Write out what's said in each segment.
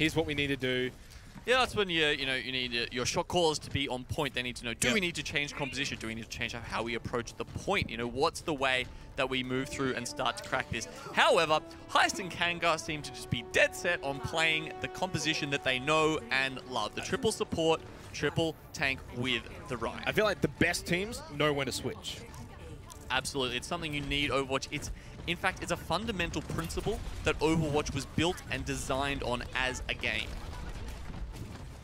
here's what we need to do. Yeah, that's when you need your shot callers to be on point. They need to know, do we need to change composition? Do we need to change how we approach the point? You know, what's the way that we move through and start to crack this? However, HEIST and Kanga seem to just be dead set on playing the composition that they know and love. The triple support, triple tank with the Ryan. I feel like the best teams know when to switch. Absolutely. It's something you need Overwatch. In fact, it's a fundamental principle that Overwatch was built and designed on as a game.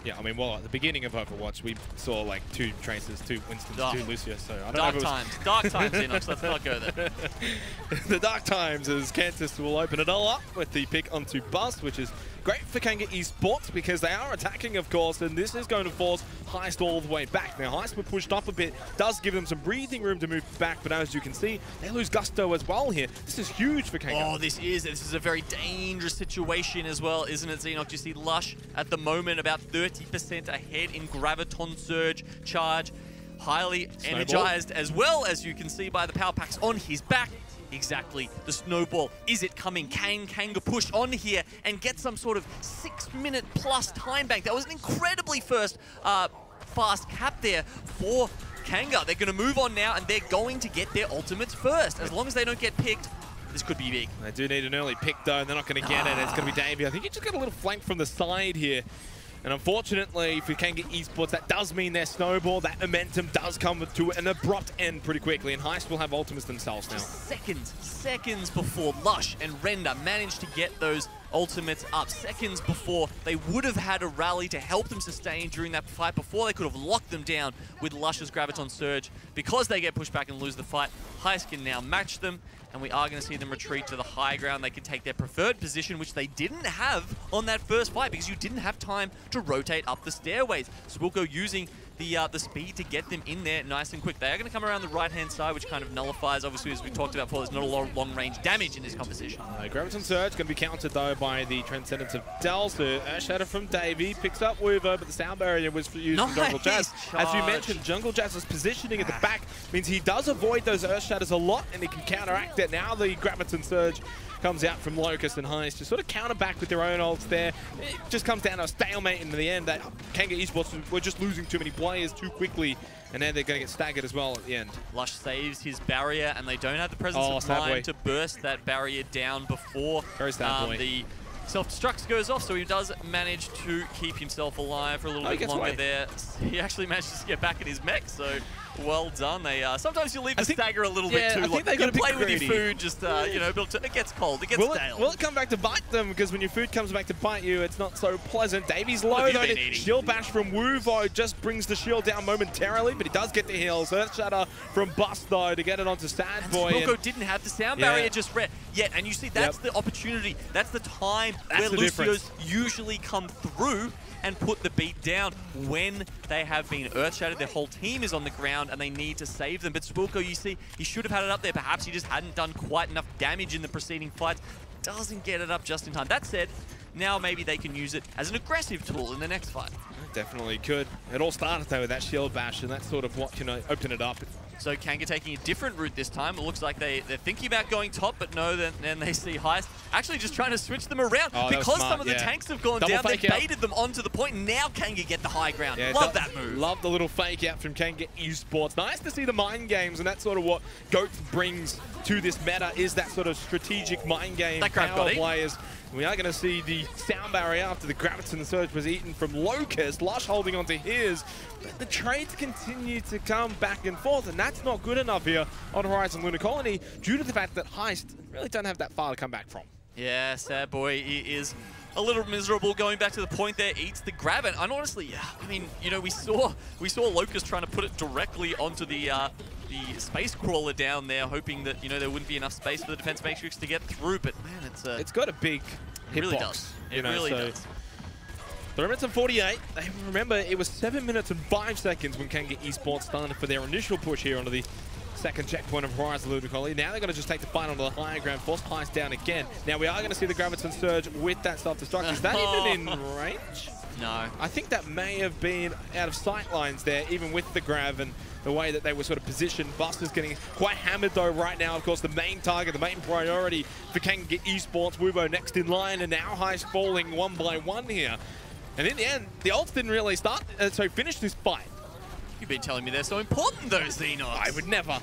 Yeah, I mean, well, at the beginning of Overwatch, we saw like 2 Tracers, 2 Winstons, 2 Lucia, so I don't know if it was... Dark times, ZeNox, let's not go there. The dark times as Cantus will open it all up with the pick onto Bust, which is great for Kanga Esports because they are attacking, of course, and this is going to force HEIST all the way back. Now, HEIST were pushed up a bit, does give them some breathing room to move back, but as you can see, they lose Gusto as well here. This is huge for Kanga. Oh, this is a very dangerous situation as well, isn't it, ZeNox? You see Lush at the moment about 30% ahead in Graviton Surge charge. Highly energized as well, as you can see by the power packs on his back. Exactly, the snowball. Is it coming? Can Kanga push on here and get some sort of 6-minute plus time bank? That was an incredibly fast cap there for Kanga. They're going to move on now, and they're going to get their ultimates first. As long as they don't get picked, this could be big. They do need an early pick, though, and they're not going to get it. It's going to be Davey. I think he just got a little flank from the side here. And unfortunately, for Kanga Esports, that does mean their snowball, that momentum does come to an abrupt end pretty quickly, and HEIST will have ultimates themselves now. Just seconds before Lush and Render managed to get those ultimates up. Seconds before they would have had a rally to help them sustain during that fight, before they could have locked them down with Lush's Graviton Surge. Because they get pushed back and lose the fight, HEIST can now match them, and we are going to see them retreat to the high ground. They can take their preferred position, which they didn't have on that first fight because you didn't have time to rotate up the stairways. So we'll go using the speed to get them in there nice and quick. They are going to come around the right-hand side, which kind of nullifies, obviously, as we talked about before, there's not a lot of long-range damage in this composition. Graviton Surge going to be countered, though, by the Transcendence of Del. So Shadow from Davey picks up Wuvo, but the sound barrier was used from Jungle Jazz. As you mentioned, Jungle Jazz's positioning at the back means he does avoid those Earth Shatters a lot, and he can counteract it. Now the Graviton Surge comes out from Locust and HEIST to sort of counter back with their own ults there. It just comes down to a stalemate in the end. That Kanga Esports were just losing too many players too quickly, and then they're going to get staggered as well at the end. Lush saves his barrier, and they don't have the presence of mind to burst that barrier down before the self-destruct goes off, so he does manage to keep himself alive for a little bit longer there. He actually managed to get back in his mech, so well done. They sometimes you leave the stagger a little bit too long. You play with your food, just you know, it gets cold, it gets stale. Will it come back to bite them? Because when your food comes back to bite you, it's not so pleasant. Davey's low though. Shield bash from Wuvo just brings the shield down momentarily, but he does get the heals. Earth Shatter from Bust though to get it onto Sad Boy. Smoko didn't have the sound barrier just yet, and you see that's the opportunity. That's the time where Lucios usually come through and put the beat down when they have been earth-shattered. Their whole team is on the ground and they need to save them. But Swilko, you see, he should have had it up there. Perhaps he just hadn't done quite enough damage in the preceding fights. Doesn't get it up just in time. That said, now maybe they can use it as an aggressive tool in the next fight. Definitely could. It all started though with that shield bash, and that's sort of what can open it up. So Kanga taking a different route this time. It looks like they're thinking about going top, but no, then they see HEIST actually just trying to switch them around. Because some of the tanks have gone down, they baited them onto the point, and now Kanga get the high ground. Love that move. Love the little fake out from Kanga Esports. Nice to see the mind games, and that's sort of what GOAT brings to this meta, is that sort of strategic mind game power players. We are going to see the sound barrier after the Graviton Surge was eaten from Locust. Lush holding onto his. But the trades continue to come back and forth, and that's not good enough here on Horizon Lunar Colony due to the fact that HEIST really don't have that far to come back from. Yeah, Sad Boy, he is a little miserable going back to the point there, eats the grab. And honestly, I mean, you know, we saw Locust trying to put it directly onto the space crawler down there, hoping that, you know, there wouldn't be enough space for the defense matrix to get through. But man, it's got a big hitbox. It really does. It really does. 3 minutes and 48. Remember, it was 7 minutes and 5 seconds when Kanga Esports started for their initial push here onto the second checkpoint of Horizon Ludicoli. Now they're going to just take the fight onto the higher ground, force HEIST down again. Now we are going to see the Graviton Surge with that self-destruct. Is that even in range? No. I think that may have been out of sight lines there, even with the Grav and the way that they were sort of positioned. Buster's getting quite hammered though right now. Of course, the main target, the main priority for Kanga Esports. Wuvo next in line, and now HEIST falling one by one here. And in the end, the ults didn't really start, so finish this fight. You've been telling me they're so important, though, ZeNox. I would never.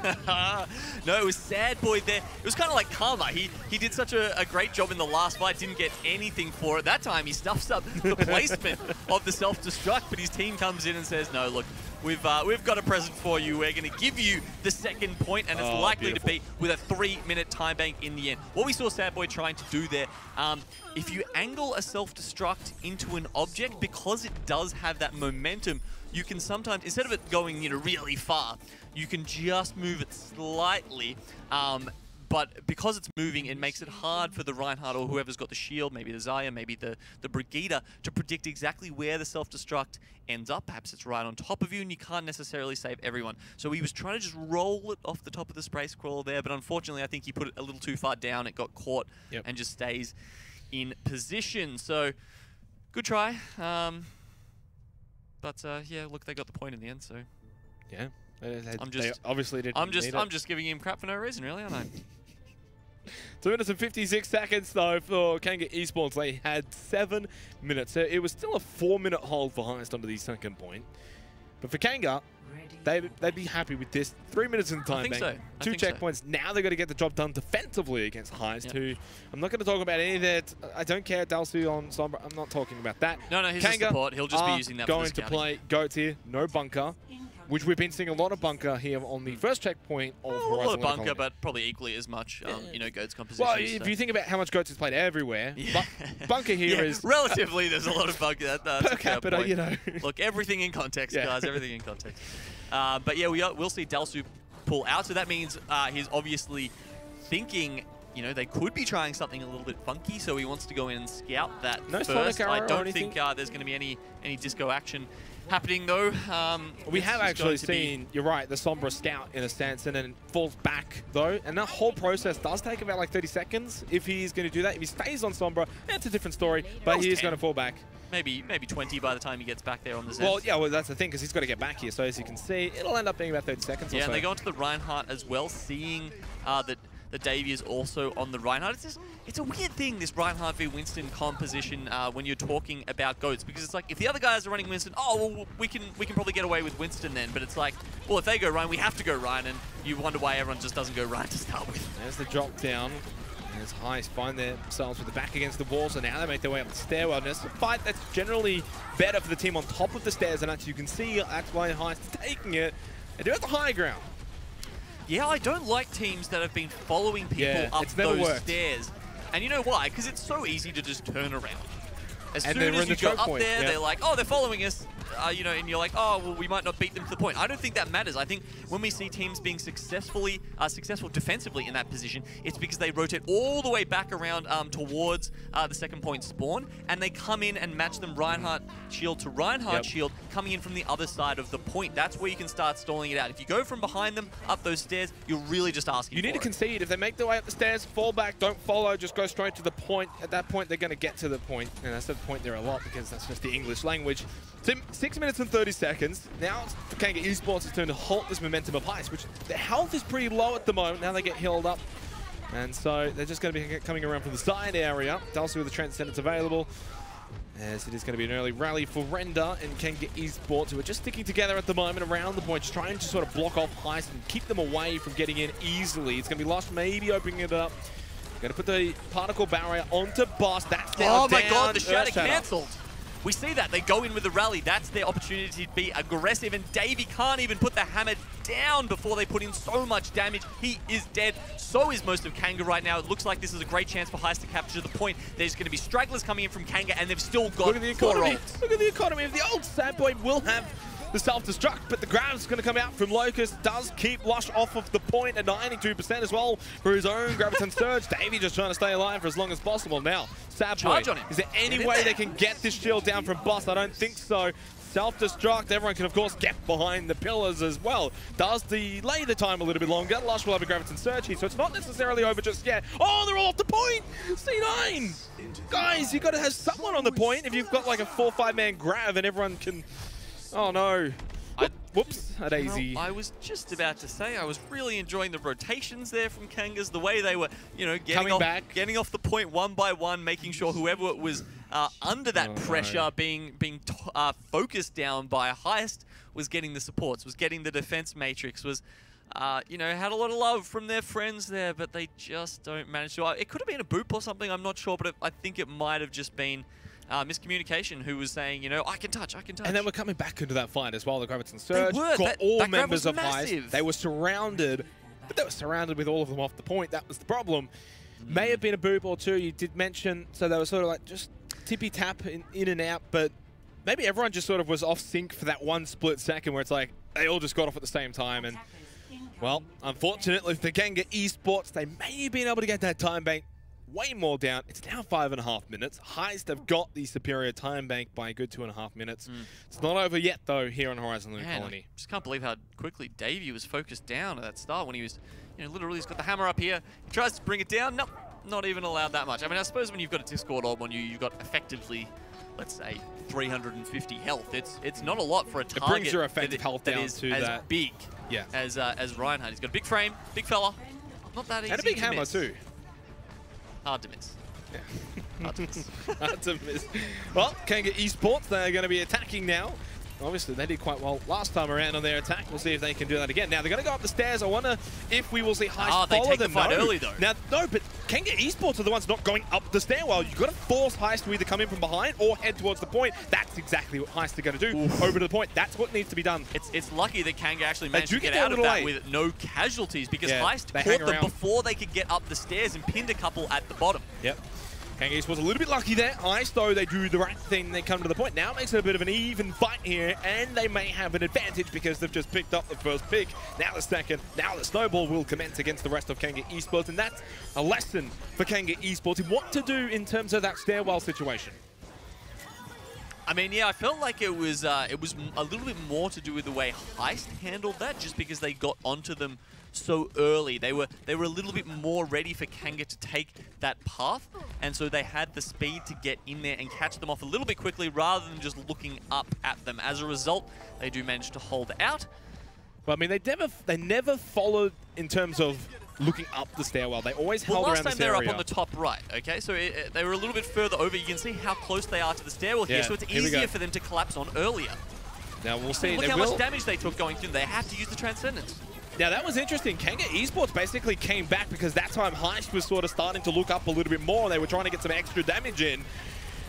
No, it was Sad Boy there. It was kind of like Karma. He did such a great job in the last fight, didn't get anything for it. That time, he stuffs up the placement of the self-destruct, but his team comes in and says, no, look, we've got a present for you. We're going to give you the second point, and it's likely to be with a 3-minute time bank in the end. What we saw Sad Boy trying to do there, if you angle a self-destruct into an object, because it does have that momentum, you can sometimes, instead of it going really far, you can just move it slightly. But because it's moving, it makes it hard for the Reinhardt or whoever's got the shield, maybe the Xayah, maybe the Brigitte, to predict exactly where the self-destruct ends up. Perhaps it's right on top of you, and you can't necessarily save everyone. So he was trying to just roll it off the top of the spray scroll there, but unfortunately, I think he put it a little too far down. It got caught and just stays in position. So, good try. But yeah, look, they got the point in the end. So yeah, they obviously didn't. I'm just giving him crap for no reason, really, aren't I? 2 minutes and 56 seconds though for Kanga Esports. They had 7 minutes. So it was still a 4-minute hold for HEIST onto the second point. But for Kanga, they'd be happy with this. 3 minutes in time bank, so. 2 checkpoints. So. Now they've got to get the job done defensively against HEIST, who I'm not going to talk about any of that. I don't care, Dalsu on Sombra. I'm not talking about that. No, he's Kanga a support. He'll just be using that for the scouting. Going to play goats here, no bunker, which we've been seeing a lot of bunker here on the first checkpoint of Horizon. A lot of bunker, but probably equally as much, goats composition. Well, if you think about how much goats is played everywhere, bunker here is... relatively, there's a lot of bunker. That's per capita, you know. Look, everything in context, guys, everything in context. But yeah, we'll see Dalsu pull out, so that means he's obviously thinking, they could be trying something a little bit funky, so he wants to go in and scout that first. I don't think there's going to be any disco action happening, though. We have actually seen, you're right, the Sombra scout in a stance and then falls back, though. And that whole process does take about like 30 seconds if he's going to do that. If he stays on Sombra, it's a different story, but he is going to fall back. Maybe 20 by the time he gets back there on the Zen. Well, yeah, that's the thing, because he's got to get back here. So as you can see, it'll end up being about 30 seconds or so. Yeah, and they go into the Reinhardt as well, seeing that Davey is also on the Reinhardt. It's a weird thing, this Reinhardt v Winston composition when you're talking about goats, because it's like, if the other guys are running Winston, well, we can probably get away with Winston then, but it's like, well, if they go Ryan, we have to go Ryan, and you wonder why everyone just doesn't go Ryan to start with. There's the drop down. As HEIST find themselves with the back against the wall, so now they make their way up the stairwell. And it's a fight that's generally better for the team on top of the stairs, and as you can see, that's why HEIST is taking it. And they're at the high ground. Yeah, I don't like teams that have been following people up those stairs. And you know why? Because it's so easy to just turn around. As soon as you go up there, they're like, oh, they're following us. And you're like, oh, well, we might not beat them to the point. I don't think that matters. I think when we see teams being successful defensively in that position, it's because they rotate all the way back around towards the second point spawn, and they come in and match them Reinhardt shield to Reinhardt shield, coming in from the other side of the point. That's where you can start stalling it out. If you go from behind them up those stairs, you're really just asking for it. You need to concede. If they make their way up the stairs, fall back, don't follow, just go straight to the point. At that point, they're going to get to the point. And I said point there a lot because that's just the English language. 6 minutes and 30 seconds. Now it's for Kanga Esports' turn to halt this momentum of HEIST, which their health is pretty low at the moment. Now they get healed up. And so they're just going to be coming around from the side area. Dalsu with the Transcendence available. As it is going to be an early rally for Render and Kanga Esports, who are just sticking together at the moment around the point, just trying to sort of block off HEIST and keep them away from getting in easily. It's going to be Lush maybe opening it up. Going to put the particle barrier onto Boss. That's now down. Oh my god, the shatter cancelled. We see that. They go in with the rally. That's their opportunity to be aggressive, and Davey can't even put the hammer down before they put in so much damage. He is dead. So is most of Kanga right now. It looks like this is a great chance for HEIST to capture the point. There's going to be stragglers coming in from Kanga, and they've still got 4 ults. Look at the economy of the ult. Sad Boy will have the self-destruct, but the grab's going to come out from Locust. Does keep Lush off of the point at 92% as well for his own Graviton Surge. Davey just trying to stay alive for as long as possible. Now, Sad Boy, is there any way they can get this shield down from Boss? I don't think so. self-destruct. Everyone can, of course, get behind the pillars as well. Does delay the time a little bit longer. Lush will have a Graviton Surge here, so it's not necessarily over just yet. Oh, they're all off the point! C9! Guys, you got to have someone on the point if you've got like a 4-5 man grab and everyone can... Oh, no. Whoops, at AZ. I was just about to say, I was really enjoying the rotations there from Kangas, the way they were, you know, getting off the point one by one, making sure whoever was under that pressure being focused down by a Heist was getting the supports, was getting the defense matrix, was, you know, had a lot of love from their friends there, but they just don't manage to. It could have been a boop or something, I'm not sure, but I think it might have just been miscommunication, who was saying, you know, I can touch. And then we're coming back into that fight as well. The Graviton Surge got all members of Heist. They were surrounded, but they were surrounded with all of them off the point. That was the problem. May have been a boop or two, you did mention, so they were sort of like just tippy-tap in and out, but maybe everyone just sort of was off sync for that one split second where it's like, they all just got off at the same time. And, well, unfortunately for Kanga Esports, they may have been able to get that time bank way more down. It's now 5.5 minutes. Heist have got the superior time bank by a good 2.5 minutes. It's not over yet, though, here on Horizon Lunar Colony. I just can't believe how quickly Davey was focused down at that start when he was, you know, literally he's got the hammer up here. He tries to bring it down. Nope, not even allowed that much. I mean, I suppose when you've got a Discord orb on you, you've got effectively, let's say, 350 health. It's not a lot for a target. It brings your effective health down to as big as Reinhardt. He's got a big frame, big fella. Not that easy. And a big hammer, miss. too. Hard to miss. Yeah. Hard to miss. Hard to miss. Well, Kanga Esports, they're going to be attacking now. Obviously, they did quite well last time around on their attack. We'll see if they can do that again. Now, they're going to go up the stairs. I wonder if we will see Heist they follow take them. The fight early, though. Now, no, but Kanga Esports are the ones not going up the stairwell. You've got to force Heist to either come in from behind or head towards the point. That's exactly what Heist are going to do. Over to the point. That's what needs to be done. It's lucky that Kanga actually managed to get out of that with no casualties, because Heist caught them before they could get up the stairs and pinned a couple at the bottom. Yep. Kanga Esports a little bit lucky there. Heist, though, they do the right thing. They come to the point. Now it makes it a bit of an even fight here, and they may have an advantage because they've just picked up the first pick. Now the second. Now the snowball will commence against the rest of Kanga Esports, and that's a lesson for Kanga Esports in what to do in terms of that stairwell situation. I mean, yeah, I felt like it was a little bit more to do with the way Heist handled that, just because they got onto them so early. They were a little bit more ready for Kanga to take that path, and so they had the speed to get in there and catch them off a little bit quickly rather than just looking up at them. As a result, they do manage to hold out. Well, I mean, they never followed in terms of looking up the stairwell. They always held around this area. Last time they were up on the top right, okay? So they were a little bit further over. You can see how close they are to the stairwell here, so it's easier for them to collapse on earlier. Now we'll see. Look how much damage they took going through. They had to use the Transcendence. Now that was interesting. Kanga Esports basically came back because that time Heist was sort of starting to look up a little bit more. They were trying to get some extra damage in.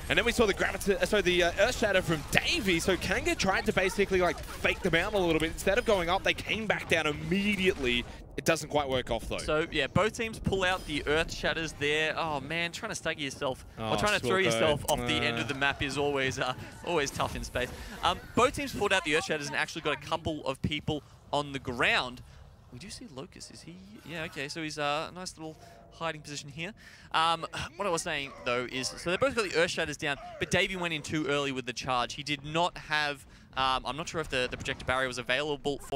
And then we saw the Earth Shatter from Davey. So Kanga tried to basically like fake them out a little bit. Instead of going up, they came back down immediately. It doesn't quite work off though. So yeah, both teams pull out the Earth Shatters there. Oh man, trying to stagger yourself or trying to throw yourself off the end of the map is always tough in space. Both teams pulled out the Earth Shatters and actually got a couple of people on the ground. We do see Locust. Is he? Yeah, okay. So he's a nice little hiding position here. What I was saying, though, is so they both got the Earth Shatters down, but Davey went in too early with the charge. He did not have... I'm not sure if the projector barrier was available for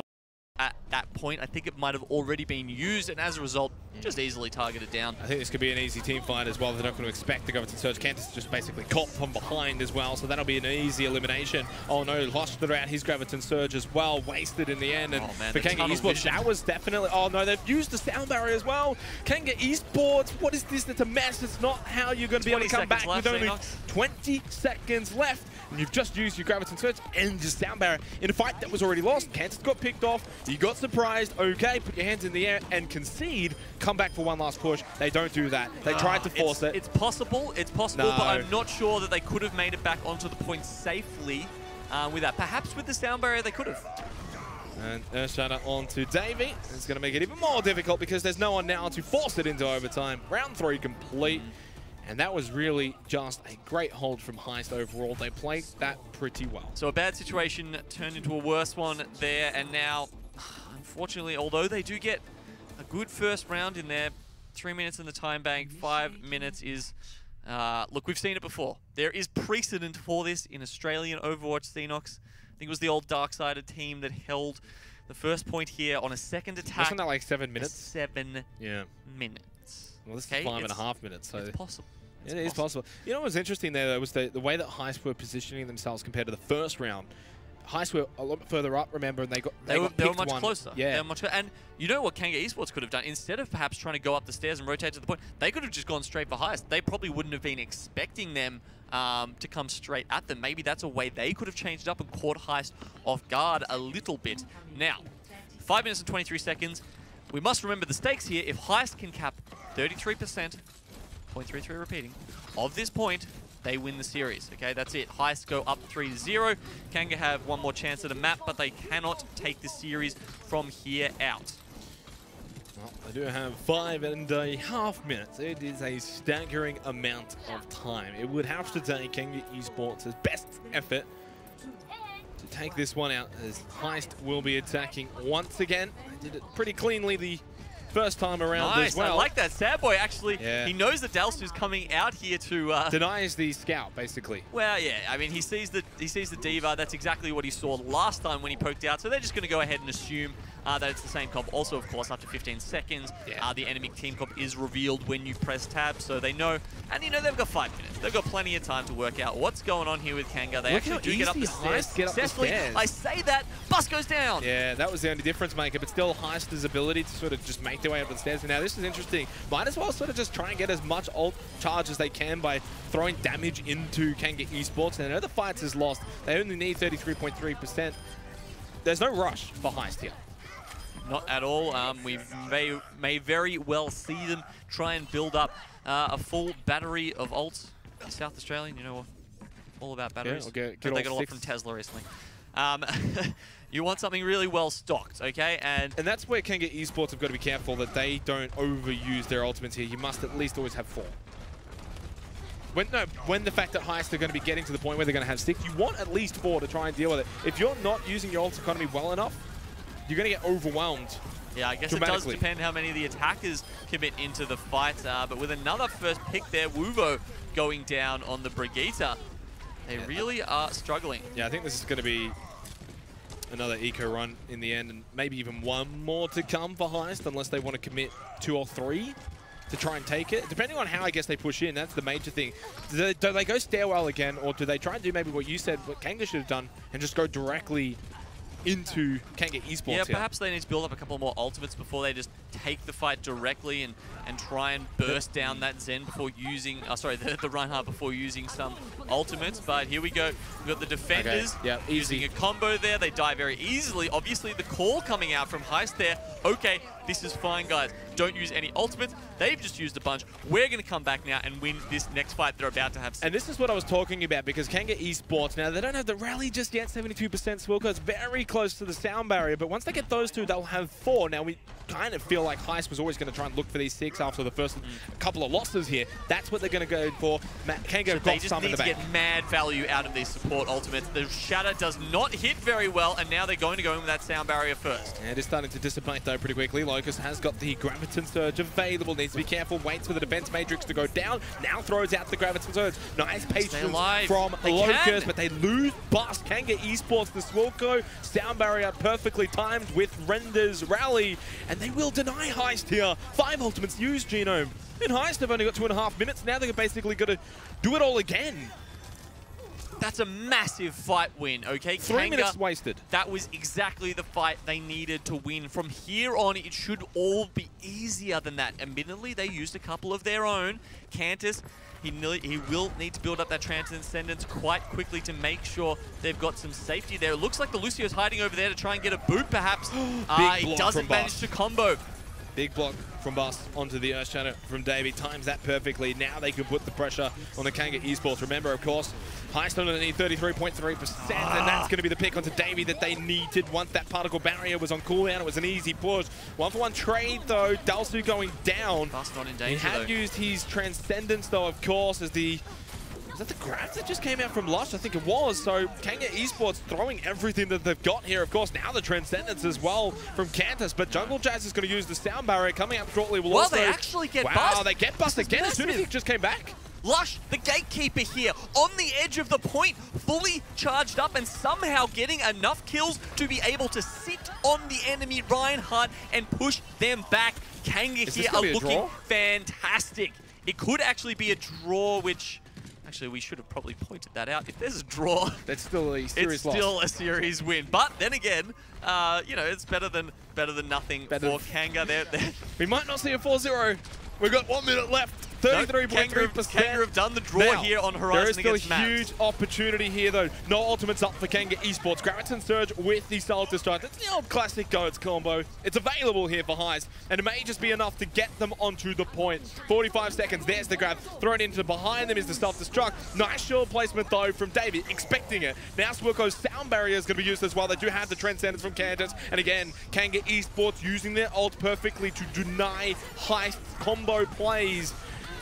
at that point. I think it might have already been used, and as a result, just easily targeted down. I think this could be an easy team fight as well. They're not going to expect the Graviton Surge. Cantus just basically caught from behind as well, so that'll be an easy elimination. Oh no, Lush threw out his Graviton Surge as well, wasted in the end. And for Kanga Esports, that was definitely... Oh no, they've used the sound barrier as well. Kanga Esports, what is this? It's a mess. It's not how you're going to be able to come back with only 20 seconds left. And you've just used your Graviton Surge and your sound barrier in a fight that was already lost. Cantus got picked off. You got surprised. Okay, put your hands in the air and concede. Come back for one last push. They don't do that. They tried to force it. It's possible, but I'm not sure that they could have made it back onto the point safely with that. Perhaps with the sound barrier they could have. And Earthshatter onto Davey. It's going to make it even more difficult because there's no one now to force it into overtime. Round 3 complete. And that was really just a great hold from Heist overall. They played that pretty well. So a bad situation turned into a worse one there. And now, unfortunately, although they do get a good first round in there, 3 minutes in the time bank, 5 minutes is Look, we've seen it before. There is precedent for this in Australian Overwatch ZeNox. I think it was the old Darksided team that held the first point here on a second attack. Wasn't that like 7 minutes? 7 yeah. minutes. Well, this is 5.5 minutes. So it's possible. It is possible. You know what was interesting there, though, was the way that HEIST were positioning themselves compared to the first round. HEIST were a lot further up, remember, and they were much closer. Yeah. They were much, and you know what Kanga Esports could have done? Instead of perhaps trying to go up the stairs and rotate to the point, they could have just gone straight for HEIST. They probably wouldn't have been expecting them to come straight at them. Maybe that's a way they could have changed up and caught HEIST off guard a little bit. Now, 5 minutes and 23 seconds. We must remember the stakes here. If HEIST can cap 33%, 0.33 repeating, of this point, they win the series. Okay, that's it. HEIST go up 3-0. Kanga have one more chance at a map, but they cannot take the series from here out. Well, they do have 5.5 minutes. It is a staggering amount of time. It would have to take Kanga Esports' best effort to take this one out, as HEIST will be attacking once again. They did it pretty cleanly the first time around as well. I like that. Sad Boy actually, yeah. He knows that Dalsu's coming out here to denies the scout, basically. Well, yeah, I mean, he sees the Diva. That's exactly what he saw last time when he poked out. So they're just going to go ahead and assume that it's the same comp. Also, of course, after 15 seconds, the enemy team comp is revealed when you press tab, so they know. And you know, they've got 5 minutes. They've got plenty of time to work out what's going on here with Kanga. They actually do get up the stairs successfully. I say that, bus goes down. Yeah, that was the only difference maker, but still HEIST's ability to sort of just make their way up the stairs. And now this is interesting. Might as well sort of just try and get as much ult charge as they can by throwing damage into Kanga Esports. And I know the fights is lost. They only need 33.3%. There's no rush for HEIST here. Not at all. We may very well see them try and build up a full battery of ults. South Australian, you know what? All about batteries. Yeah, they got a lot from Tesla recently. You want something really well stocked, okay? And that's where Kanga Esports have got to be careful that they don't overuse their ultimates here. You must at least always have 4. When the fact that HEIST are going to be getting to the point where they're going to have 6, you want at least 4 to try and deal with it. If you're not using your ult economy well enough, you're going to get overwhelmed. Yeah, I guess it does depend how many of the attackers commit into the fight. But with another first pick there, Wuvo going down on the Brigitte, they really are struggling. Yeah, I think this is going to be another eco run in the end, and maybe even one more to come for HEIST, unless they want to commit 2 or 3 to try and take it. Depending on how, I guess, they push in, that's the major thing. Do they go stairwell again, or do they try and do maybe what you said, what Kanga should have done, and just go directly into Kanga Esports? Yeah, perhaps they need to build up a couple more ultimates before they just take the fight directly and try and burst down that Zen before using, the Reinhardt before using some ultimates. But here we go. We've got the defenders using a combo there. They die very easily. Obviously, the call coming out from HEIST there. Okay, this is fine, guys. Don't use any ultimates. They've just used a bunch. We're going to come back now and win this next fight they're about to have. And this is what I was talking about, because Kanga Esports, now they don't have the rally just yet, 72% Swilko. It's very close to the sound barrier, but once they get those 2, they'll have 4. Now, we kind of feel like HEIST was always going to try and look for these 6 after the first couple of losses here. That's what they're going to go for. Kanga got some in the back. They just need to get mad value out of these support ultimates. The Shatter does not hit very well, and now they're going to go in with that sound barrier first. And it's starting to dissipate, though, pretty quickly. Locust has got the Graviton Surge available. Needs to be careful. Waits for the defense matrix to go down. Now throws out the Graviton Surge. Nice patience from Locust, but they lose Bust. Kanga Esports, the Swilko sound barrier perfectly timed with Render's rally, and they will deny HEIST here. 5 ultimates used, Genome. And HEIST have only got 2.5 minutes. Now they're basically got to do it all again. That's a massive fight win, okay? 3 minutes wasted. That was exactly the fight they needed to win. From here on, it should all be easier than that. Admittedly, they used a couple of their own. Cantus, he will need to build up that Transcendence quite quickly to make sure they've got some safety there. It looks like the Lucio's hiding over there to try and get a boot, perhaps. He doesn't manage to combo. Big block from Bust onto the Earth Shadow from Davey. Times that perfectly. Now they can put the pressure on the Kanga Esports. Remember, of course, HEIST only need 33.3%, and that's going to be the pick onto Davey that they needed once that particle barrier was on cooldown. It was an easy push. 1-for-1 trade, though. Dalsu going down. Bust not in danger, he had used his Transcendence, though, of course, as the... Was that the grab that just came out from Lush? I think it was. So Kanga Esports throwing everything that they've got here. Of course, now the Transcendence as well from Cantus. But Jungle Jazz is going to use the sound barrier coming up shortly. Well, they actually get bust. Wow, they get bust again as soon as he just came back. Lush, the gatekeeper here, on the edge of the point, fully charged up and somehow getting enough kills to be able to sit on the enemy Reinhardt and push them back. Kanga here are looking fantastic. It could actually be a draw, which... Actually, we should have probably pointed that out. If there's a draw, that's still a series loss. It's still a series win. But then again, you know, it's better than nothing for Kanga. We might not see a 4-0. We've got 1 minute left. 33.3%. Kanga have done the draw now, here on Horizon against There is still a huge opportunity here, though. No ultimates up for Kanga Esports. Graviton Surge with the Salter Strike. That's the old classic Goats combo. It's available here for HEIST, and it may just be enough to get them onto the point. 45 seconds. There's the grab. Thrown into behind them is the self-destruct. Nice shield placement, though, from Davey. Expecting it. Now Swilko's sound barrier is going to be used as well. They do have the Transcendence from Contenders. And again, Kanga Esports using their ult perfectly to deny HEIST combo plays.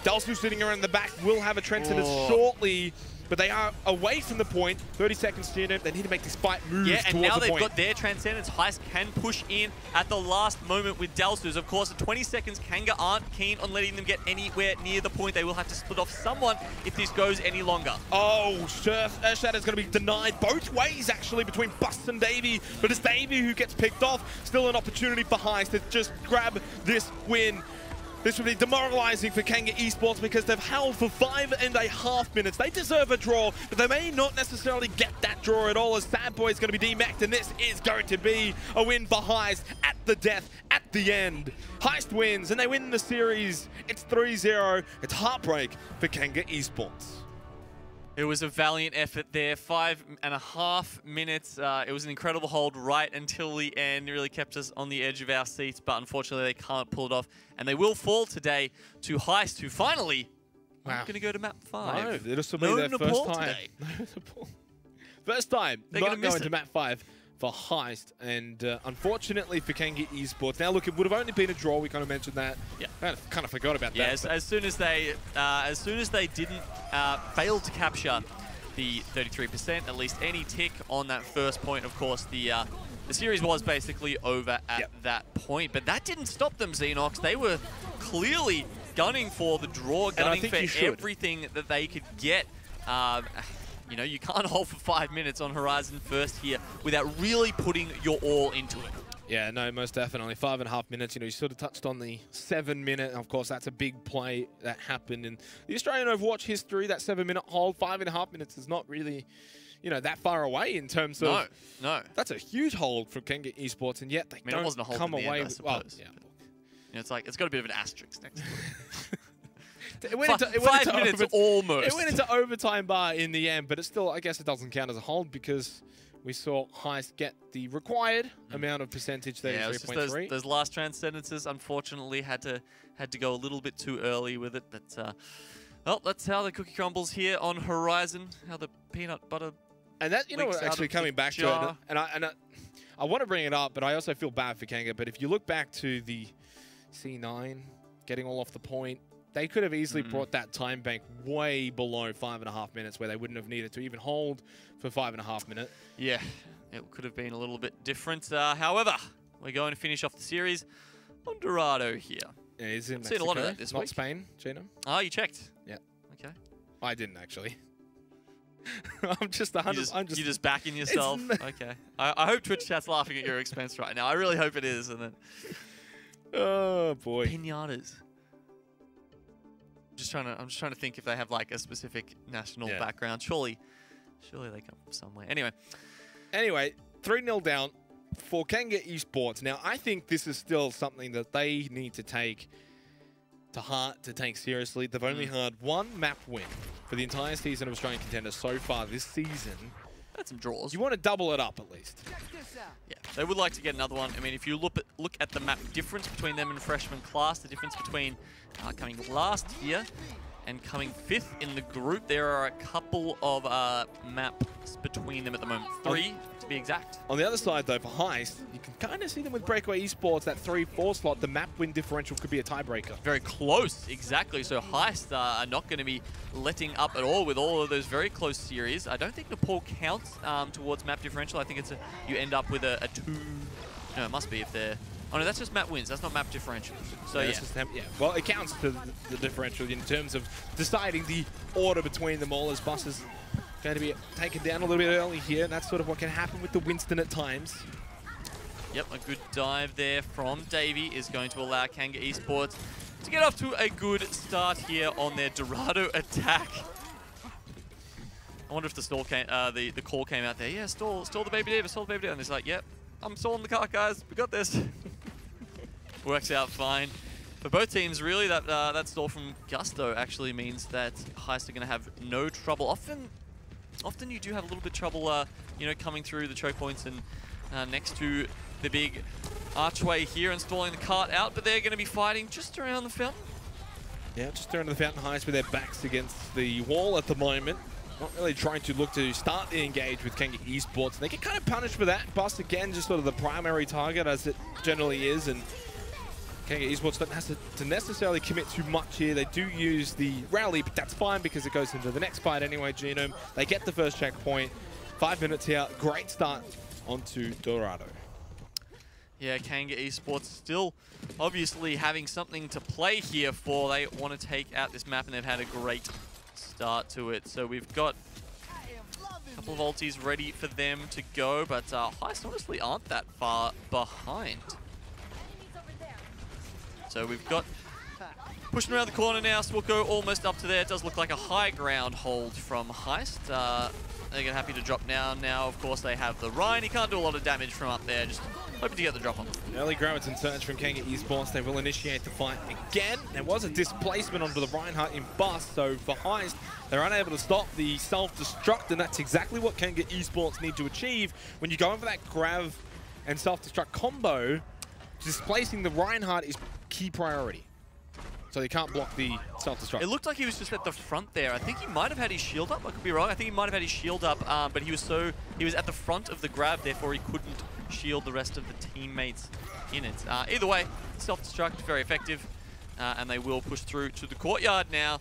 Delsu sitting around the back will have a Transcendence shortly, but they are away from the point. 30 seconds to it. They need to make this fight move towards the point. Yeah, and now they've got their Transcendence. HEIST can push in at the last moment with Delsus. Of course, at 20 seconds, Kanga aren't keen on letting them get anywhere near the point. They will have to split off someone if this goes any longer. Oh, Earthshatter's going to be denied both ways, actually, between Bust and Davey. But it's Davey who gets picked off. Still an opportunity for HEIST to just grab this win. This would be demoralizing for Kanga Esports because they've held for 5.5 minutes. They deserve a draw, but they may not necessarily get that draw at all, as Sad Boy is going to be demacked, and this is going to be a win for HEIST at the death, at the end. HEIST wins, and they win the series. It's 3-0. It's heartbreak for Kanga Esports. It was a valiant effort there, 5.5 minutes. It was an incredible hold right until the end. It really kept us on the edge of our seats, but unfortunately they can't pull it off. And they will fall today to HEIST, who finally are going to go to map 5. No, this will be their first time. First time not going to map 5 for HEIST, and unfortunately for Kanga Esports. Now look, it would have only been a draw. We kind of mentioned that. Yeah, kind of forgot about that. Yes, as soon as they didn't fail to capture the 33%, at least any tick on that first point. Of course, the series was basically over at that point, but that didn't stop them. ZeNox, they were clearly gunning for the draw, gunning for everything that they could get. You know, you can't hold for 5 minutes on Horizon First here without really putting your all into it. Yeah, no, most definitely. 5.5 minutes. You know, you sort of touched on the 7-minute. Of course, that's a big play that happened in the Australian Overwatch history. That 7-minute hold, 5.5 minutes is not really, you know, that far away in terms of. No. That's a huge hold from Kanga Esports, and yet they don't come away with. Well, yeah. You know, it's like it's got a bit of an asterisk next to it. It went into 5 minutes almost. It went into overtime bar in the end, but it's still, I guess it doesn't count as a hold because we saw HEIST get the required amount of percentage, 33.3. Yeah, those last Transcendences, unfortunately, had to go a little bit too early with it. But well, that's how the cookie crumbles here on Horizon. How the peanut butter. And that, you know, actually coming back to it, and I want to bring it up, but I also feel bad for Kanga. But if you look back to the C9 getting all off the point, they could have easily brought that time bank way below 5.5 minutes, where they wouldn't have needed to even hold for 5.5 minutes. Yeah, it could have been a little bit different. However, we're going to finish off the series on Dorado here. Yeah, it's in Mexico. Seen a lot of that this week. Not Spain, Gino. Oh, you checked? Yeah. Okay. I didn't actually. I'm just 100. You're just backing yourself. Okay. I hope Twitch chat's laughing at your expense right now. I really hope it is. And then. Oh boy. Pinatas. I'm just trying to think if they have like a specific national background. Surely they come from somewhere. Anyway, 3-0 down for Kanga Esports. Now, I think this is still something that they need to take to heart, to take seriously. They've only had one map win for the entire season of Australian Contenders so far this season. Had some draws. You want to double it up at least. Yeah, they would like to get another one. I mean, if you look at the map difference between them and freshman class, the difference between coming last here and coming 5th in the group, there are a couple of maps between them at the moment. 3 to be exact. On the other side, though, for HEIST, you can kind of see them with Breakaway Esports, that 3-4 slot. The map win differential could be a tiebreaker. Very close, exactly. So HEIST are not going to be letting up at all with all of those very close series. I don't think Nepal counts towards map differential. I think it's you end up with a 2. No, it must be if they're Oh no, that's just map wins. That's not map differential. So yeah. Well, it counts to the differential in terms of deciding the order between them all, as Bus is going to be taken down a little bit early here, and that's sort of what can happen with the Winston at times. Yep, a good dive there from Davey is going to allow Kanga Esports to get off to a good start here on their Dorado attack. I wonder if the stall came, the call came out there. Yeah, stall the Baby Diva, stall the Baby Diva. And it's like, yep, I'm stalling the cart, guys. We got this. Works out fine. For both teams, really, that stall from Gusto actually means that HEIST are going to have no trouble. Often you do have a little bit of trouble, you know, coming through the choke points and next to the big archway here and stalling the cart out, but they're going to be fighting just around the fountain. Yeah, just around the fountain. HEIST with their backs against the wall at the moment. Not really trying to look to start the engage with Kanga Esports. They get kind of punished for that. Bust again, just sort of the primary target as it generally is, and Kanga Esports don't have to necessarily commit too much here. They do use the rally, but that's fine because it goes into the next fight anyway, Genome. They get the first checkpoint. 5 minutes here. Great start onto Dorado. Yeah, Kanga Esports still obviously having something to play here for. They want to take out this map, and they've had a great start to it. So we've got a couple of ultis ready for them to go, but HEIST honestly aren't that far behind. So we've got pushing around the corner now, so we'll go almost up to there. It does look like a high ground hold from HEIST. They're getting happy to drop down now. Of course, they have the Ryan. He can't do a lot of damage from up there. Just hoping to get the drop on. Early Graviton surge from Kanga Esports. They will initiate the fight again. There was a displacement onto the Reinhardt in Bust, so for HEIST, they're unable to stop the self-destruct, and that's exactly what Kanga Esports need to achieve. When you go in for that grav and self-destruct combo, displacing the Reinhardt is key priority. So they can't block the self-destruct. It looked like he was just at the front there. I think he might have had his shield up. I could be wrong. I think he might have had his shield up, but he was at the front of the grab, therefore he couldn't shield the rest of the teammates in it. Either way, self-destruct, very effective, and they will push through to the courtyard now,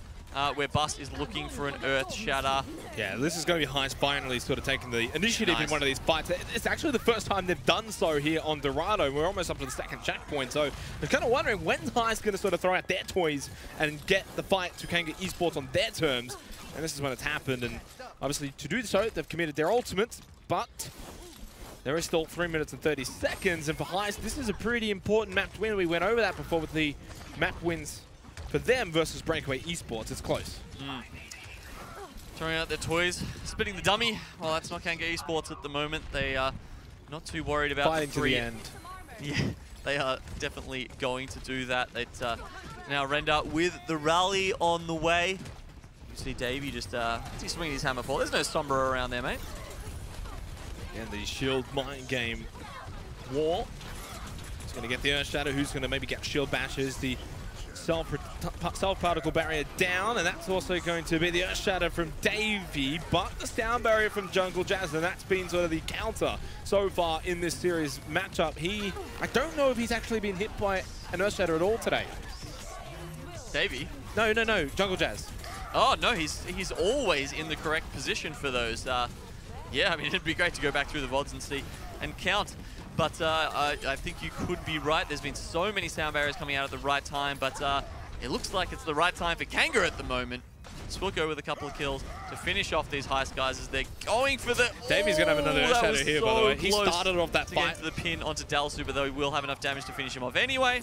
where Bust is looking for an Earth Shatter. Yeah, this is going to be HEIST finally sort of taking the initiative in one of these fights. It's actually the first time they've done so here on Dorado. We're almost up to the second checkpoint, so I'm kind of wondering when's HEIST going to sort of throw out their toys and get the fight to Kanga Esports on their terms. And this is when it's happened, and obviously to do so, they've committed their ultimates, but there is still 3 minutes and 30 seconds, and for HEIST, this is a pretty important map to win. We went over that before with the map wins for them versus Breakaway Esports. It's close. Throwing out their toys, spitting the dummy. Well, that's not Kanga Esports at the moment. They are not too worried about fighting to the end. Yeah, they are definitely going to do that. It's now Render with the rally on the way. You see Davey just he's swinging his hammer forward. There's no Sombra around there, mate. And the shield mind game war. He's going to get the Earth Shadow, who's going to maybe get shield bashes. The self-particle barrier down, and that's also going to be the Earth Shatter from Davey, but the sound barrier from Jungle Jazz, and that's been sort of the counter so far in this series matchup. I don't know if he's actually been hit by an Earth Shatter at all today. Davey? No, Jungle Jazz. Oh, no, he's always in the correct position for those. Yeah, I mean, it'd be great to go back through the VODs and see and count. But I think you could be right. There's been so many sound barriers coming out at the right time, but it looks like it's the right time for Kanga at the moment. So we'll go with a couple of kills to finish off these HEIST guys as they're going for the... Davey's going to have another Earth Shadow here, by the way. He started off that fight. To get to the pin onto Dalsu, but though he will have enough damage to finish him off anyway.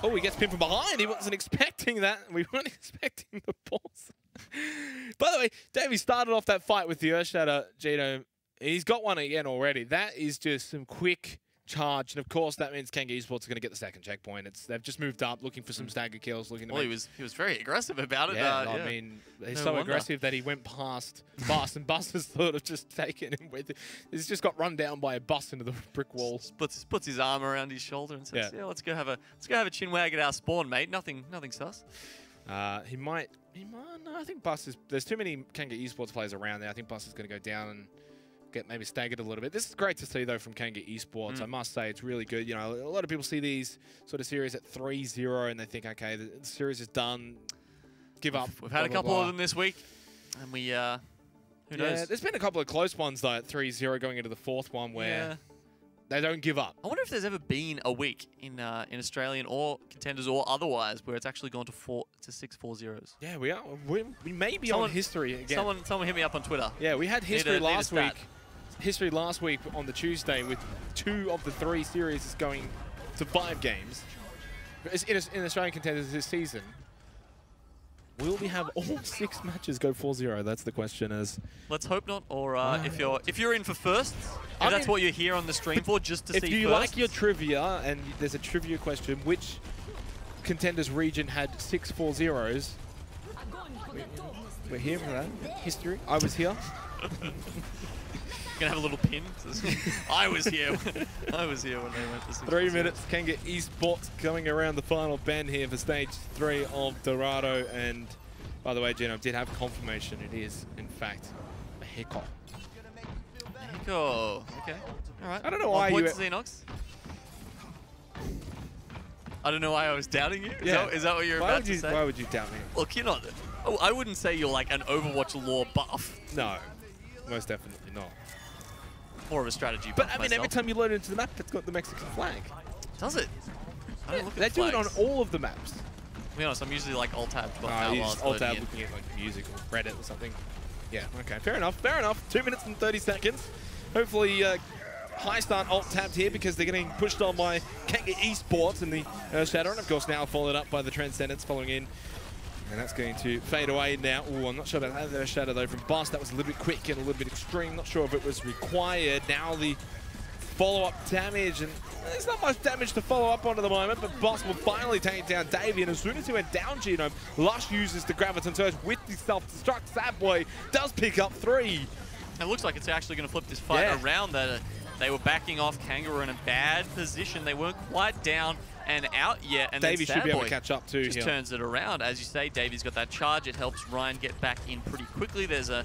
Oh, he gets pinned from behind. He wasn't expecting that. We weren't expecting the balls. By the way, Davey started off that fight with the Earth Shadow, Genome. He's got one again already. That is just some quick charge. And of course, that means Kanga Esports are going to get the second checkpoint. They've just moved up, looking for some stagger kills. Looking to he was very aggressive about it. Yeah, I mean, he's so aggressive that he went past Bus, and Bus has sort of just taken him with it. He's just got run down by a bus into the brick wall. Puts his arm around his shoulder and says, "Yeah, let's go have a chin wag at our spawn, mate. Nothing sus." He might. No, I think Bus is. There's too many Kanga Esports players around there. I think Bus is going to go down and get maybe staggered a little bit. This is great to see, though, from Kanga Esports. I must say, it's really good. You know, a lot of people see these sort of series at 3-0 and they think, okay, the series is done. Give up. We've had a couple of them this week, and we, who knows? There's been a couple of close ones, though, at 3-0 going into the fourth one where They don't give up. I wonder if there's ever been a week in Australian or Contenders or otherwise where it's actually gone to 6 4-0s. Yeah, we are. We may be on history again. Someone hit me up on Twitter. Yeah, we had history last week. History last week on the Tuesday with 2 of the 3 series going to 5 games. In Australian Contenders this season, will we have all 6 matches go 4-0? That's the question. Let's hope not. Or if you're in for firsts, if that's what you're here on the stream for, just to see if you firsts. like your trivia, and there's a trivia question, which Contenders region had 6 4-0s? We're here for that. History. I was here. Gonna have a little pin. I was here. I was here when they went for 6 3 minutes. Kanga Esports coming around the final bend here for stage 3 of Dorado. And by the way, Gino did have confirmation. It is, in fact, a Hiko. Hiko. Okay. All right. I don't know why you. ZeNox. I don't know why I was doubting you. Yeah. Is that what you're about to say? Why would you doubt me? Look, you're not. Oh, I wouldn't say you're like an Overwatch lore buff. No, most definitely not. More of a strategy. But I mean, every time you load into the map, it's got the Mexican flag. Does it? I don't look at They the do it on flags. all of the maps. To be honest, I'm usually like alt-tabbed. Alt-tab looking at like music or Reddit or something. Yeah, okay, fair enough, fair enough. 2 minutes and 30 seconds. Hopefully, HEIST aren't alt-tabbed here because they're getting pushed on by Kanga Esports in the Shadow. And of course, now followed up by the Transcendence following in. And that's going to fade away now. Ooh, I'm not sure about that Shadow though from Bust. That was a little bit quick and a little bit extreme. Not sure if it was required. Now the follow-up damage, and there's not much damage to follow up on at the moment, but Bust will finally take down Davey. And as soon as he went down, Genome, Lush uses the Graviton Surge with the self-destruct. Sadboy does pick up 3. It looks like it's actually going to flip this fight around. That they were backing off. Kanga were in a bad position. They weren't quite down and out yet, and Davey then should be able to catch up too. Just turns it around. As you say, Davey's got that charge. It helps Ryan get back in pretty quickly. There's a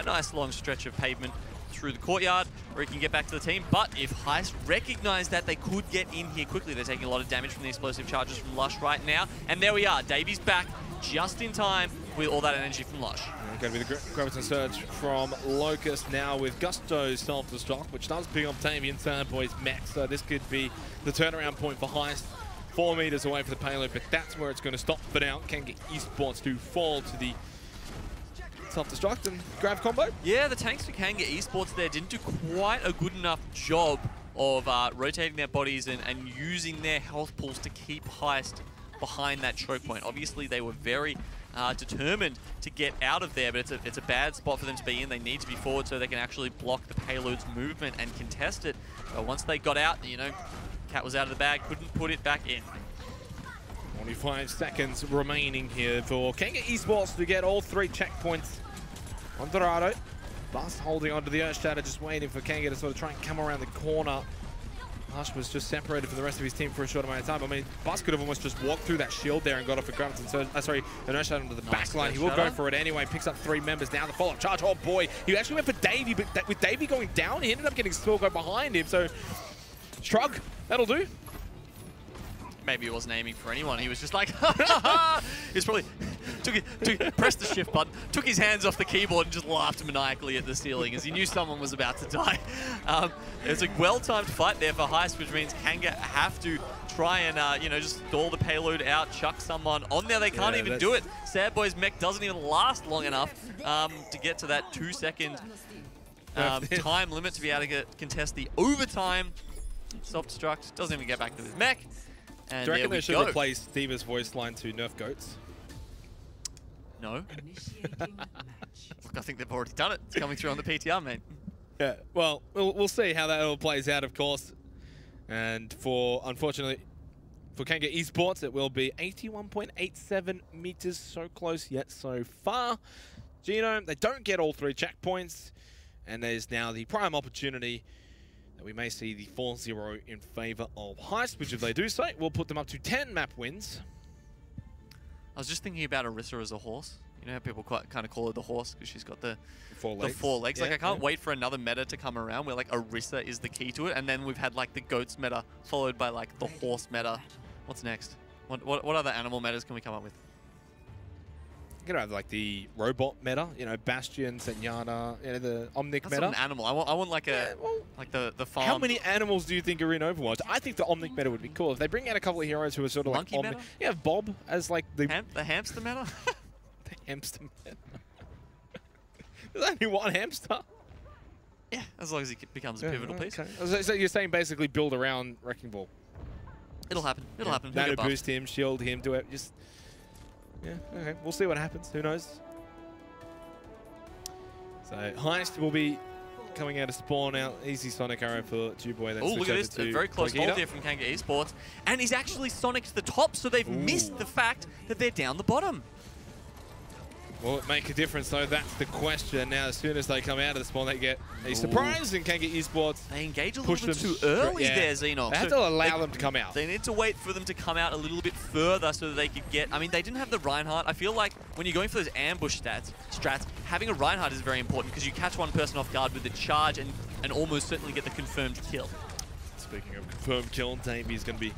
nice long stretch of pavement through the courtyard where he can get back to the team. But if HEIST recognize that they could get in here quickly, they're taking a lot of damage from the explosive charges from Lush right now. And there we are. Davey's back just in time with all that energy from Lush. Going to be the Graviton Surge from Locust now with Gusto's self-destruct, which does pick up Davey and Sadboy's mech. So this could be the turnaround point for HEIST. 4 meters away for the payload, but that's where it's going to stop for now. Kanga Esports do fall to the self-destruct and grab combo. Yeah, the tanks for Kanga Esports there didn't do quite a good enough job of rotating their bodies and using their health pools to keep HEIST behind that choke point. Obviously, they were very determined to get out of there, but it's a bad spot for them to be in. They need to be forward so they can actually block the payload's movement and contest it. But once they got out, you know, Cat was out of the bag, couldn't put it back in. 25 seconds remaining here for Kanga Esports to get all 3 checkpoints on Dorado. Bust holding onto the Earth Shatter, just waiting for Kanga to sort of try and come around the corner. Lush was just separated from the rest of his team for a short amount of time. I mean, Bust could have almost just walked through that shield there and got off a Graviton Surge. Sorry, an Earth Shatter onto the back line. He will go for it anyway. Picks up 3 members now. The follow-up charge. Oh boy, he actually went for Davey, but with Davey going down, he ended up getting Spillgo behind him. So, shrug. That'll do. Maybe he wasn't aiming for anyone. He was just like, he's probably pressed the shift button, took his hands off the keyboard and just laughed maniacally at the ceiling as he knew someone was about to die. It's a well-timed fight there for HEIST, which means Kanga have to try and, you know, just stall the payload out, chuck someone on there. They can't even do it. Sadboy's mech doesn't even last long enough to get to that 2-second time limit to be able to contest the overtime. Self-destruct, doesn't even get back to his mech. And do you reckon they should replace Diva's voice line to Nerf Goats? No. Look, I think they've already done it. It's coming through on the PTR, mate. Yeah, well, we'll see how that all plays out, of course. And unfortunately, for Kanga Esports, it will be 81.87 meters. So close yet so far. Genome, they don't get all 3 checkpoints. And there's now the prime opportunity that we may see the 4-0 in favor of HEIST, which if they do so, will put them up to 10 map wins. I was just thinking about Orisa as a horse. You know how people kind of call her the horse because she's got the 4 legs. The 4 legs. Yeah, like, I can't wait for another meta to come around where, like, Orisa is the key to it. And then we've had, like, the goats meta followed by, like, the horse meta. What's next? What other animal metas can we come up with? you know, like the robot meta, you know, Bastion, Zenyatta, you know, the Omnic That's meta. not an animal. I want like a like the farm. How many animals do you think are in Overwatch? I think the Omnic meta would be cool. If they bring out a couple of heroes who are sort of Monkey like Omnic. meta? Yeah, Bob as like the hamster meta? the hamster meta. There's only one hamster. Yeah, as long as he becomes a pivotal piece. Okay. So you're saying basically build around Wrecking Ball. It'll happen. It'll happen. That'll boost him, shield him, do it. Just yeah, okay. We'll see what happens. Who knows? So HEIST will be coming out of spawn out. Easy Sonic arrow for Duboy. Oh, look at this. A very close hold here from Kanga Esports. And he's actually Sonic to the top, so they've missed the fact that they're down the bottom. Will it make a difference, though? That's the question. Now, as soon as they come out of the spawn, they get a surprise in Kanga Esports. They engage a little bit too early there, ZeNox. They have to allow them to come out. They need to wait for them to come out a little bit further so that they could get... I mean, they didn't have the Reinhardt. I feel like when you're going for those ambush strats, having a Reinhardt is very important because you catch one person off guard with the charge and almost certainly get the confirmed kill. Speaking of confirmed kill, Davey's going to be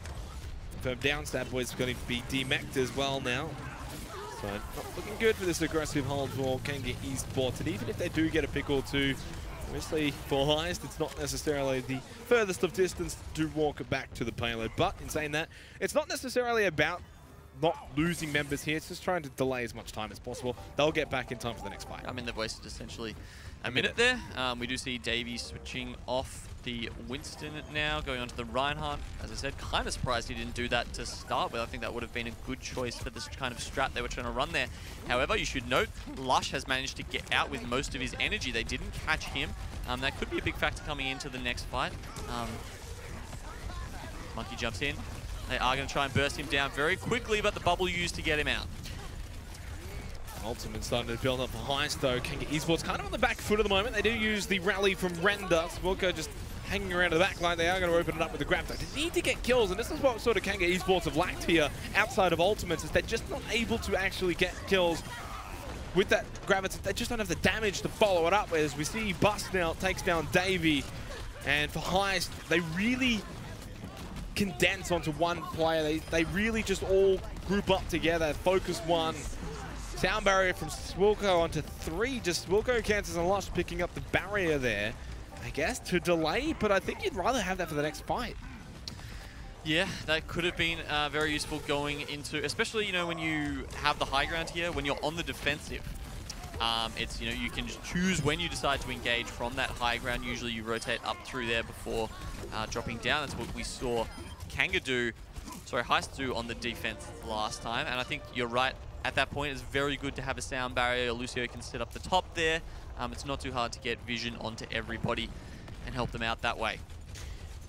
confirmed down. Stabboy's going to be demeched as well now. So not looking good for this aggressive hold for Kanga Esports. And even if they do get a pick or two, obviously for HEIST, it's not necessarily the furthest of distance to walk back to the payload. But in saying that, it's not necessarily about not losing members here. It's just trying to delay as much time as possible. They'll get back in time for the next fight. I mean, they've wasted essentially a minute there. We do see Davey switching off the Winston now, going on to the Reinhardt. As I said, kind of surprised he didn't do that to start with. I think that would have been a good choice for this kind of strat they were trying to run there. However, you should note, Lush has managed to get out with most of his energy. They didn't catch him. That could be a big factor coming into the next fight. Monkey jumps in. They are going to try and burst him down very quickly, but the bubble used to get him out. Ultimate starting to build up for HEIST though. Kanga Esports kind of on the back foot at the moment. They do use the rally from Render. Smolko just hanging around to the back line. They are going to open it up with the grab though. They need to get kills, and this is what sort of Kanga Esports have lacked here outside of Ultimates, is they're just not able to actually get kills with that gravity. They just don't have the damage to follow it up. As we see Bust now takes down Davey, and for HEIST, they really condense onto one player. They really just all group up together, focus one. Sound barrier from Swilko onto 3. Just Swilko, Kansas, and Lush picking up the barrier there, I guess, to delay, but I think you'd rather have that for the next fight. Yeah, that could have been very useful going into, especially, you know, when you have the high ground here, when you're on the defensive. It's, you know, you can just choose when you decide to engage from that high ground. Usually you rotate up through there before dropping down. That's what we saw Kanga do, sorry, HEIST do on the defense last time, and I think you're right. At that point, it's very good to have a sound barrier. Lucio can sit up the top there. It's not too hard to get vision onto everybody and help them out that way.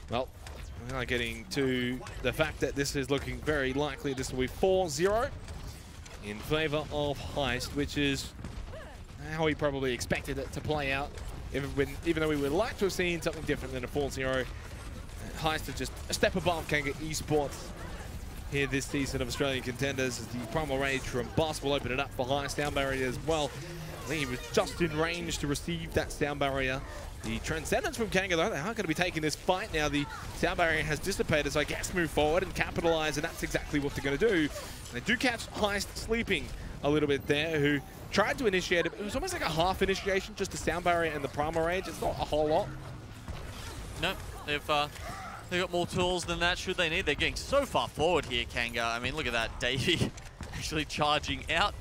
Well, we are getting to the fact that this is looking very likely this will be 4-0 in favor of HEIST, which is how we probably expected it to play out, even though we would like to have seen something different than a 4-0. HEIST are just a step above Kanga Esports here this season of Australian Contenders, as the Primal Rage from Bus will open it up for HEIST. Sound barrier as well. I think he was just in range to receive that sound barrier. The Transcendence from Kanga, though, they aren't going to be taking this fight now. The sound barrier has dissipated, so I guess move forward and capitalize, and that's exactly what they're going to do. And they do catch HEIST sleeping a little bit there, who tried to initiate it. It was almost like a half initiation, just the sound barrier and the Primal Rage. It's not a whole lot. No, they've got more tools than that, should they need. They're getting so far forward here, Kanga. I mean, look at that. Davey actually charging out,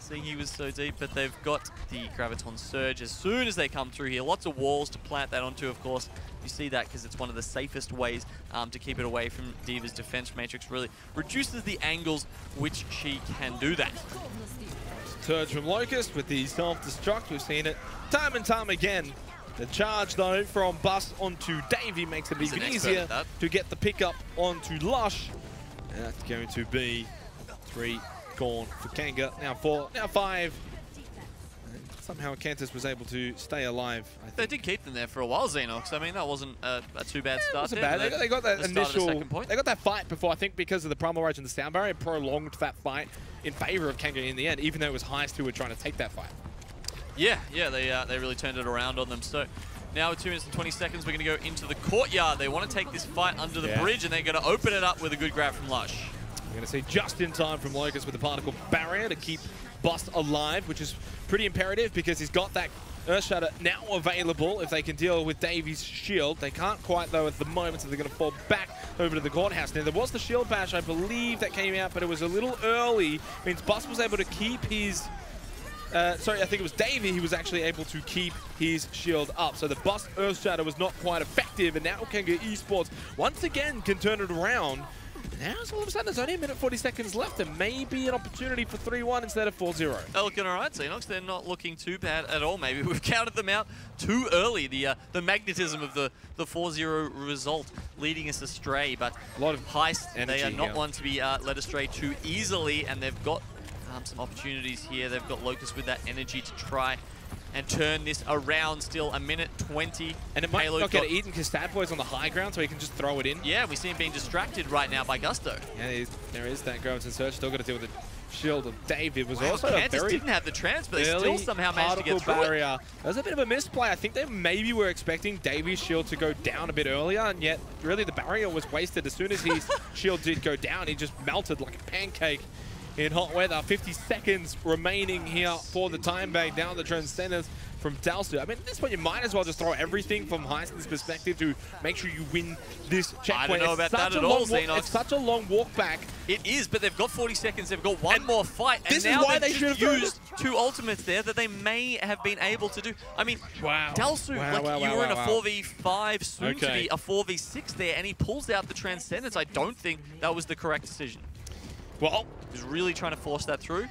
seeing he was so deep, but they've got the Graviton Surge as soon as they come through here. Lots of walls to plant that onto, of course. You see that because it's one of the safest ways to keep it away from D.Va's defense matrix. Really reduces the angles which she can do that. Surge from Locust with the self-destruct. We've seen it time and time again. The charge, though, from Bus onto Davey makes it even easier to get the pickup onto Lush. And that's going to be 3 gone for Kanga. Now 4, now 5. And somehow Kantas was able to stay alive. I think. They did keep them there for a while, ZeNox. I mean, that wasn't a too bad start. It wasn't bad. They got that initial. They got that fight before, I think, because of the Primal Rage and the sound barrier, prolonged that fight in favor of Kanga in the end, even though it was HEIST who were trying to take that fight. Yeah, they really turned it around on them. So now with 2 minutes and 20 seconds, we're going to go into the courtyard. They want to take this fight under the bridge, and they're going to open it up with a good grab from Lush. We're going to see just in time from Locust with the particle barrier to keep Bust alive, which is pretty imperative because he's got that Earth Shatter now available if they can deal with Davy's shield. They can't quite, though, at the moment, so they're going to fall back over to the courthouse. Now, there was the shield bash, I believe, that came out, but it was a little early. Means Bust was able to keep his... sorry, I think it was Davey who was actually able to keep his shield up. So the Bust Earth Shatter was not quite effective, and now Kanga Esports once again can turn it around. Now, all of a sudden, there's only a minute 40 seconds left, and maybe an opportunity for 3-1 instead of 4-0. They're looking all right, ZeNox. They're not looking too bad at all. Maybe we've counted them out too early. The magnetism of the 4-0 result leading us astray. But a lot of HEIST, they are not here. one to be led astray too easily, and they've got some opportunities here. They've got Locust with that energy to try and turn this around. Still a minute 20. And it might not get eaten because Sadboy's on the high ground, so he can just throw it in. Yeah, we see him being distracted right now by Gusto. Yeah, there is that Graviton Surge. Still got to deal with the shield of David. Was also Kansas a very didn't have the trans, but they still somehow managed to get through barrier. That was a bit of a misplay. I think they maybe were expecting Davy's shield to go down a bit earlier, and yet really the barrier was wasted. As soon as his shield did go down, he just melted like a pancake in hot weather. 50 seconds remaining here for the time bank. Down the Transcenders from Dalsu. I mean, at this point, you might as well just throw everything from HEIST's perspective to make sure you win this checkpoint. I don't know about that at all, ZeNox. It's such a long walk back. It is, but they've got 40 seconds. They've got one more fight. And this now is why they should have used two ultimates there that they may have been able to do. I mean, Dalsu, you were in a 4v5, soon to be a 4v6 there, and he pulls out the Transcendence. I don't think that was the correct decision. Well, he was really trying to force that through.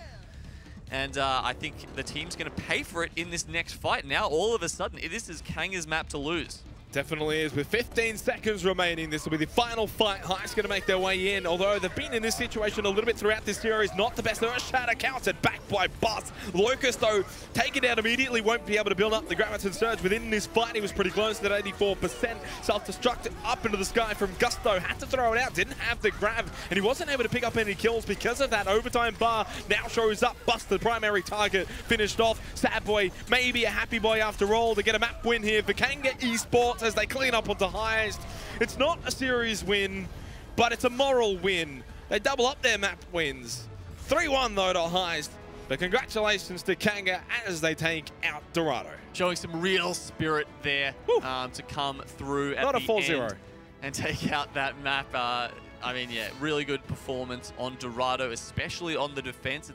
And I think the team's going to pay for it in this next fight. Now, all of a sudden, this is Kanga's map to lose. Definitely is. With 15 seconds remaining, this will be the final fight. HEIST going to make their way in, although they've been in this situation a little bit throughout this series. Not the best. Earth Shatter countered back by Bust. Locust, though, taken out immediately, won't be able to build up the Graviton Surge. Within this fight, he was pretty close at 84%. Self-destructed up into the sky from Gusto. Had to throw it out, didn't have the grab, and he wasn't able to pick up any kills because of that overtime bar. Now shows up. Bust, the primary target, finished off. Sadboy, maybe a happy boy after all, to get a map win here for Kanga Esports as they clean up onto HEIST. It's not a series win, but it's a moral win. They double up their map wins. 3-1 though to HEIST, but congratulations to Kanga as they take out Dorado. Showing some real spirit there to come through at the end and take out that map. I mean, yeah, really good performance on Dorado, especially on the defense.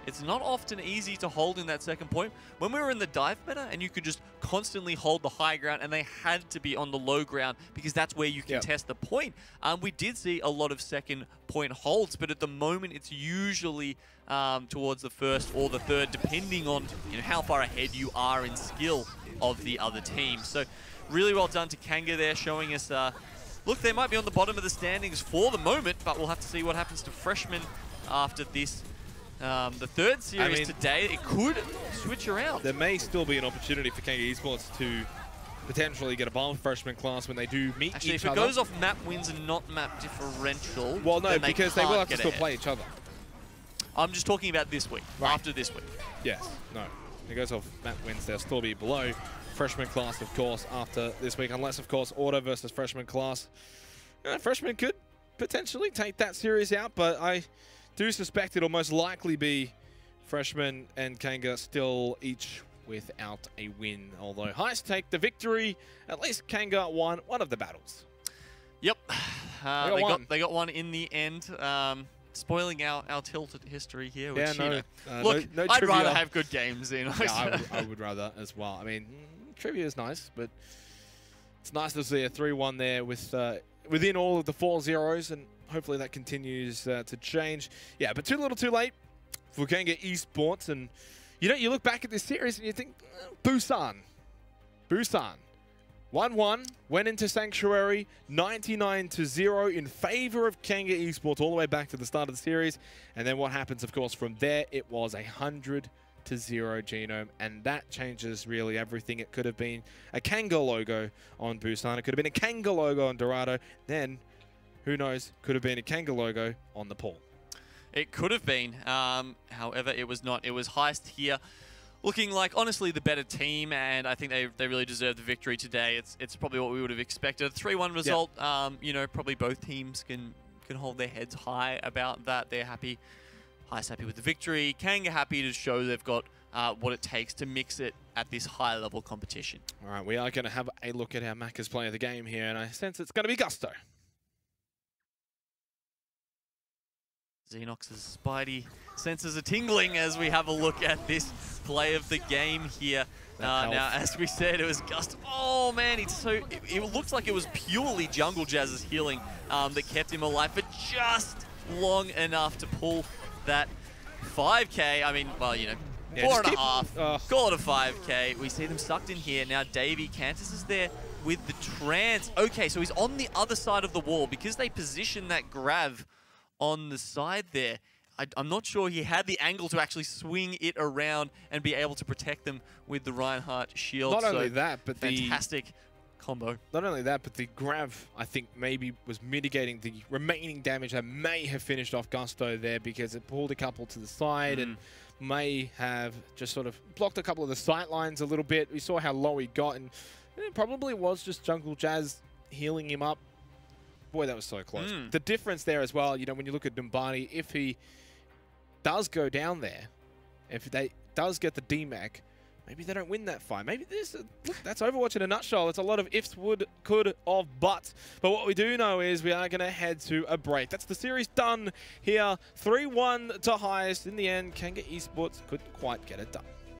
It's not often easy to hold in that second point. When we were in the dive meta and you could just constantly hold the high ground and they had to be on the low ground because that's where you can test the point. We did see a lot of second point holds, but at the moment it's usually towards the first or the third, depending on how far ahead you are in skill of the other team. So really well done to Kanga there, showing us, look, they might be on the bottom of the standings for the moment, but we'll have to see what happens to Freshmen after this. The third series today, it could switch around. There may still be an opportunity for Kanga Esports to potentially get above freshman class when they do meet each other. Actually, if it goes off map wins and not map differential, well, no, because they will have to still play each other. I'm just talking about this week, after this week. Yes, no. If it goes off map wins, they'll still be below freshman class, of course, after this week, unless, of course, Auto versus freshman class. Freshmen could potentially take that series out, but I do suspect it'll most likely be Freshman and Kanga still each without a win. Although HEIST take the victory, at least Kanga won one of the battles. Yep, they got one in the end. Spoiling our tilted history here. Which, look, no I'd trivia. rather have good games. Yeah, I would rather as well. I mean, trivia is nice, but it's nice to see a 3-1 there with within all of the 4-0s, and hopefully that continues to change. Yeah, but too little too late for Kanga Esports. And, you look back at this series and you think, Busan. 1-1, went into Sanctuary, 99-0 in favor of Kanga Esports all the way back to the start of the series. And then what happens, of course, from there, it was 100-0 Genome, and that changes really everything. It could have been a Kanga logo on Busan. It could have been a Kanga logo on Dorado. Then, who knows, could have been a Kanga logo on the pool. It could have been. However, it was not. It was HEIST here, looking like, honestly, the better team, and I think they really deserve the victory today. It's probably what we would have expected. A 3-1 result, probably both teams can can hold their heads high about that. They're happy. HEIST happy with the victory. Kanga happy to show they've got what it takes to mix it at this high-level competition. All right, we are going to have a look at our Macca's play of the game here, and I sense it's going to be Gusto. ZeNox's spidey senses are tingling as we have a look at this play of the game here. Now, as we said, it was Gusto. Oh, man, it looks like it was purely Jungle Jazz's healing that kept him alive for just long enough to pull that 5K. I mean, well, you know, yeah, 4.5. Call it a 5K. We see them sucked in here. Now, Davey, Cantus is there with the trance. Okay, so he's on the other side of the wall because they position that grav on the side there. I'm not sure he had the angle to actually swing it around and be able to protect them with the Reinhardt shield. Not only that, but fantastic combo. Not only that, but the grav, I think, maybe was mitigating the remaining damage that may have finished off Gusto there, because it pulled a couple to the side and may have just sort of blocked a couple of the sight lines a little bit. We saw how low he got, and it probably was just Jungle Jazz healing him up. Boy, that was so close. The difference there as well, you know, when you look at Dumbani, if he does go down there, if they does get the DMAC, maybe they don't win that fight. Maybe this, look, that's Overwatch in a nutshell. It's a lot of ifs, would, could, of, buts. But what we do know is we are going to head to a break. That's the series done here. 3-1 to HEIST. In the end, Kanga Esports couldn't quite get it done.